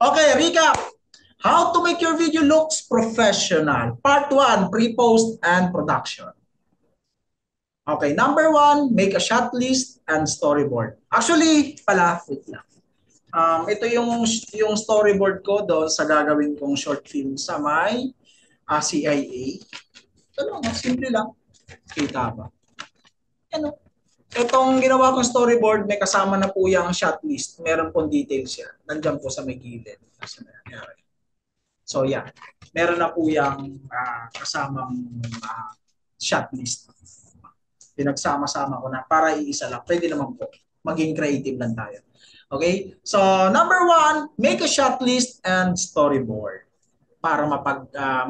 Okay, recap. How to make your video looks professional. Part 1, pre-post and production. Okay, number 1, make a shot list and storyboard. Actually, wait lang. Ito yung storyboard ko doon sa gagawin kong short film sa may CIA. Ano, simple lang. Kita ba? Ano? Itong ginawa kong storyboard, may kasama na po yung shot list. Meron pong details yan. Nandiyan po sa may gilid. So yeah, meron na po yung kasamang shot list. Pinagsama-sama ko na para iisa lang. Pwede naman po. Maging creative lang tayo. Okay? So, number 1, make a shot list and storyboard para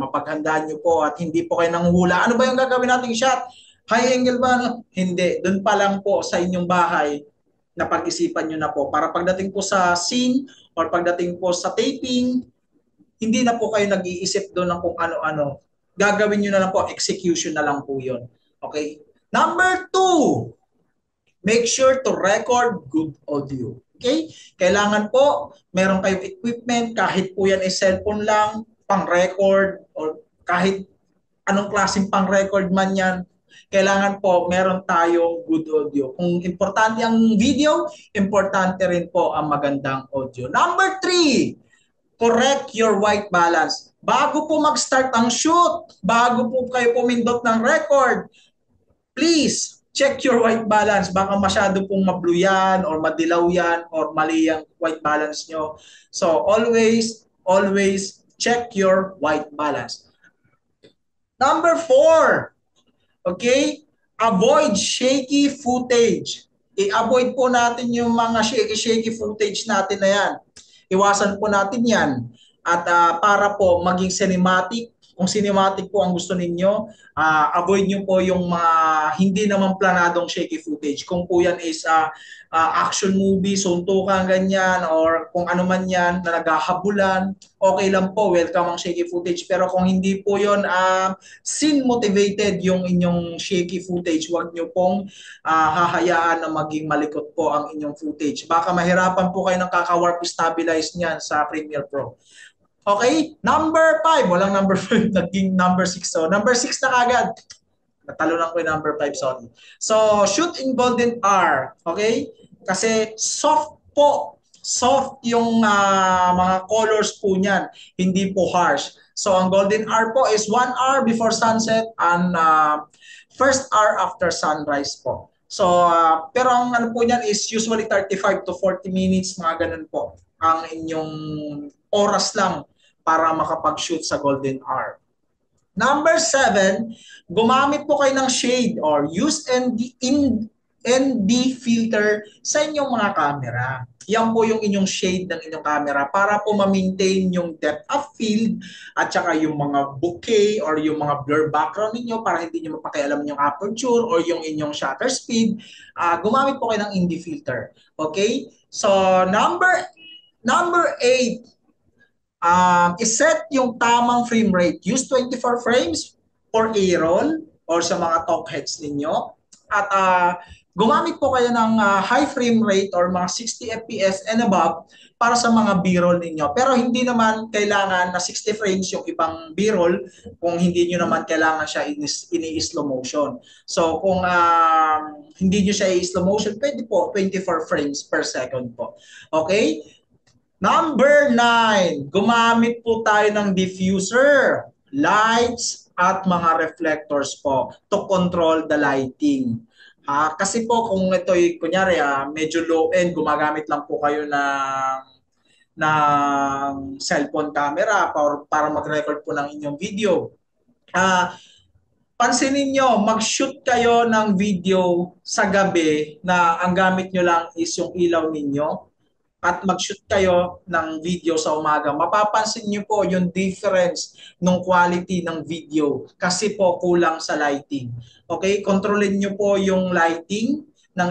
mapaghandaan nyo po at hindi po kayo nanghula. Ano ba yung gagawin nating shot? High angle ba? No? Hindi. Doon pa lang po sa inyong bahay na pag-isipan nyo na po. Para pagdating po sa scene or pagdating po sa taping, hindi na po kayo nag-iisip doon ng kung ano-ano. Gagawin nyo na lang po, execution na lang po yun. Okay? Number 2, make sure to record good audio. Okay? Kailangan po, meron kayong equipment, kahit po yan ay cellphone lang, pang-record, or kahit anong klaseng pang-record man yan, kailangan po meron tayong good audio. Kung importante ang video, importante rin po ang magandang audio. Number 3, correct your white balance. Bago po mag-start ang shoot, bago po kayo pumindot ng record, please check your white balance. Baka masyado pong mablue yan or madilaw yan or mali yung white balance nyo. So always check your white balance. Number 4, okay? Avoid shaky footage. I-avoid po natin yung mga shaky footage natin na yan. Iwasan po natin yan. At para po maging cinematic, kung cinematic po ang gusto ninyo, avoid nyo po yung mga hindi naman planadong shaky footage. Kung po yan is action movie, suntukan, ganyan, or kung ano man yan na naghahabulan, okay lang po, welcome ang shaky footage. Pero kung hindi po yun, scene motivated yung inyong shaky footage, huwag nyo pong hahayaan na maging malikot po ang inyong footage. Baka mahirapan po kayo ng kaka-warp stabilize niyan sa Premiere Pro. Okay, number 5. Walang number 5, naging number 6. So, number 6 na kagad. Natalo lang ko yung number 5, sorry. So, shoot in golden R. Okay? Kasi soft po. Soft yung mga colors po niyan. Hindi po harsh. So, ang golden R po is 1 hour before sunset and first hour after sunrise po. So, pero ang ano po niyan is usually 35 to 40 minutes, mga ganun po. Ang inyong oras lang para makapag-shoot sa golden hour. Number 7, gumamit po kayo ng shade or use ND filter sa inyong mga camera. Yan po yung inyong shade ng inyong camera para po ma-maintain yung depth of field at saka yung mga bokeh or yung mga blur background ninyo para hindi nyo mapakialam yung aperture or yung inyong shutter speed. Gumamit po kayo ng ND filter. Okay? So, number 8, iset yung tamang frame rate. Use 24 frames for A-roll or sa mga top heads ninyo. At gumamit po kayo ng high frame rate or mga 60 FPS and above para sa mga B-roll ninyo. Pero hindi naman kailangan na 60 frames yung ibang B-roll kung hindi nyo naman kailangan siya ini-slow motion. So kung hindi nyo siya i-slow motion, pwede po 24 frames per second po. Okay? Number 9, gumamit po tayo ng diffuser, lights, at mga reflectors po to control the lighting. Kasi po kung ito'y kunyari medyo low end, gumagamit lang po kayo ng cellphone camera para mag-record po ng inyong video. Pansinin nyo, mag-shoot kayo ng video sa gabi na ang gamit nyo lang is yung ilaw ninyo at mag-shoot kayo ng video sa umaga, mapapansin niyo po yung difference ng quality ng video kasi po kulang sa lighting. Okay? Kontrolin niyo po yung lighting ng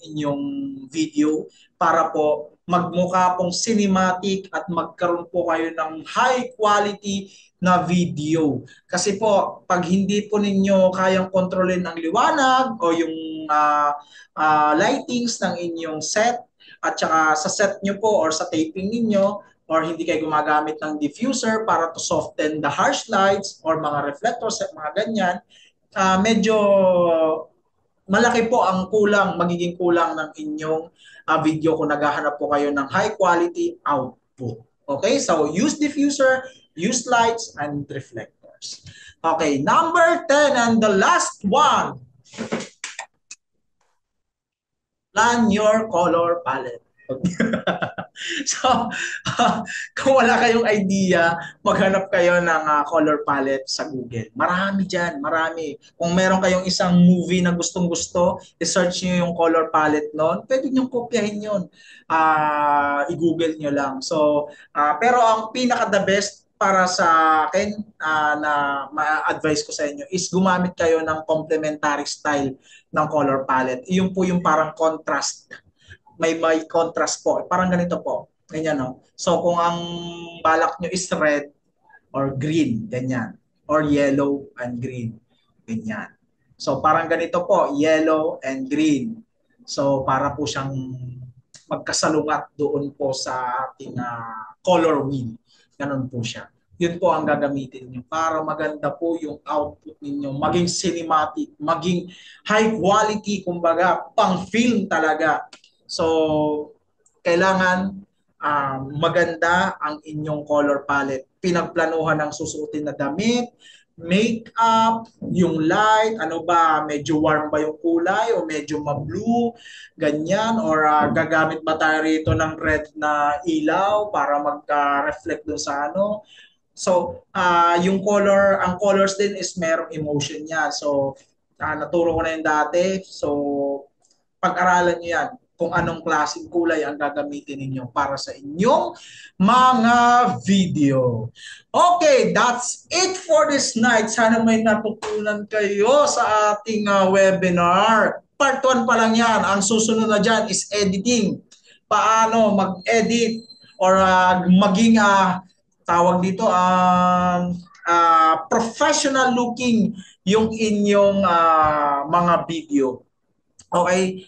inyong video para po magmukha pong cinematic at magkaroon po kayo ng high quality na video. Kasi po, pag hindi po ninyo kayang kontrolin ang liwanag o yung lightings ng inyong set, at saka sa set nyo po or sa taping ninyo or hindi kayo gumagamit ng diffuser para to soften the harsh lights or mga reflectors at mga ganyan, medyo malaki po ang kulang, magiging kulang ng inyong video kung naghahanap po kayo ng high quality output. Okay, so use diffuser, use lights, and reflectors. Okay, number 10 and the last one. Plan your color palette. So, kung wala kayong idea, maghanap kayo ng color palette sa Google. Marami dyan, marami. Kung meron kayong isang movie na gustong-gusto, i-search nyo yung color palette nun, pwede nyo kopyahin yun. I-Google nyo lang. So, pero ang pinaka-the best para sa akin na ma-advise ko sa inyo is gumamit kayo ng complementary style ng color palette. Iyon po yung parang contrast, may contrast po. Parang ganito po. Ganyan, no? So, kung ang balak nyo is red or green, ganyan. Or yellow and green, ganyan. So, parang ganito po, yellow and green. So, para po siyang magkasalungat doon po sa ating color wheel. Ganun po siya. Yun po ang gagamitin niyo para maganda po yung output ninyo, maging cinematic, maging high quality, kumbaga, pang film talaga. So, kailangan maganda ang inyong color palette. Pinagplanuhan ng susuotin na damit, makeup, yung light, ano ba, medyo warm ba yung kulay o medyo ma-blue, ganyan, or gagamit ba tayo rito ng red na ilaw para mag-reflect dun sa ano. So, yung color, ang colors din is merong emotion niya. So, naturo ko na yun dati. So, pag-aralan nyo yan kung anong klaseng kulay ang gagamitin ninyo para sa inyong mga video. Okay, that's it for this night. Sana may natutunan kayo sa ating webinar. Part 1 pa lang yan. Ang susunod na dyan is editing. Paano mag-edit or maging tawag dito professional looking yung inyong mga video. Okay?